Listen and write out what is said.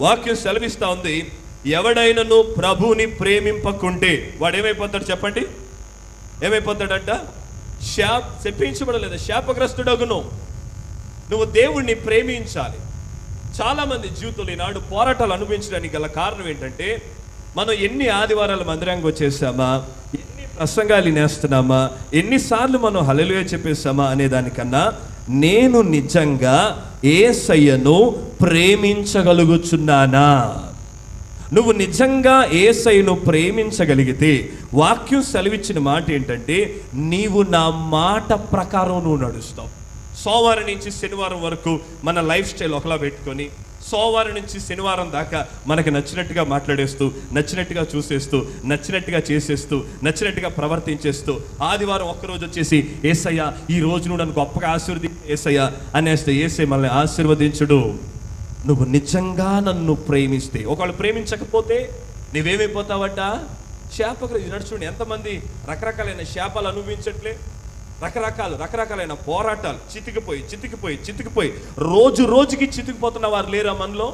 వాక్యం సెలవిస్తా ఉంది, ఎవడైనను ప్రభువుని ప్రేమింపకుంటే వాడు ఏమైపోతాడు చెప్పండి? ఏమైపోతాడంట? చెప్పించబడలేదు, శాపగ్రస్తుడగును. నువ్వు దేవుణ్ణి ప్రేమించాలి. చాలా మంది జీవితంలో ఈనాడు పోరాటాలు అనుభవించడానికి గల కారణం ఏంటంటే, మనం ఎన్ని ఆదివారాలు మందిరానికి వచ్చేసామా, ఎన్ని ప్రసంగాలు నేస్తున్నామా, ఎన్నిసార్లు మనం హల్లెలూయా చెప్పేసామా అనే దానికన్నా, నేను నిజంగా యేసయ్యను ప్రేమించగలుగుచున్నానా? నువ్వు నిజంగా యేసయ్యను ప్రేమించగలిగితే, వాక్యం సెలవిచ్చిన మాట ఏంటంటే, నీవు నా మాట ప్రకారం నువ్వు నడుస్తావు. సోమవారం నుంచి శనివారం వరకు మన లైఫ్ స్టైల్ ఒకలా పెట్టుకొని, సోమవారం నుంచి శనివారం దాకా మనకి నచ్చినట్టుగా మాట్లాడేస్తూ, నచ్చినట్టుగా చూసేస్తూ, నచ్చినట్టుగా చేసేస్తూ, నచ్చినట్టుగా ప్రవర్తించేస్తూ, ఆదివారం ఒక్కరోజు వచ్చేసి యేసయ్య ఈ రోజు నువ్వు నన్ను గొప్పగా ఆశీర్వదించు యేసయ్య అనేస్తే యేసయ్య మనల్ని ఆశీర్వదించుడు. నువ్వు నిజంగా నన్ను ప్రేమిస్తే, ఒకళ్ళు ప్రేమించకపోతే నువ్వేమైపోతావట? శాపగ్రస్తుడు. నడుచుకోండి, ఎంతమంది రకరకాలైన శాపాలు అనుభవించట్లే, రకరకాలైన పోరాటాలు, చితికిపోయి రోజు రోజుకి చితికిపోతున్న వారు లేరా మనలో?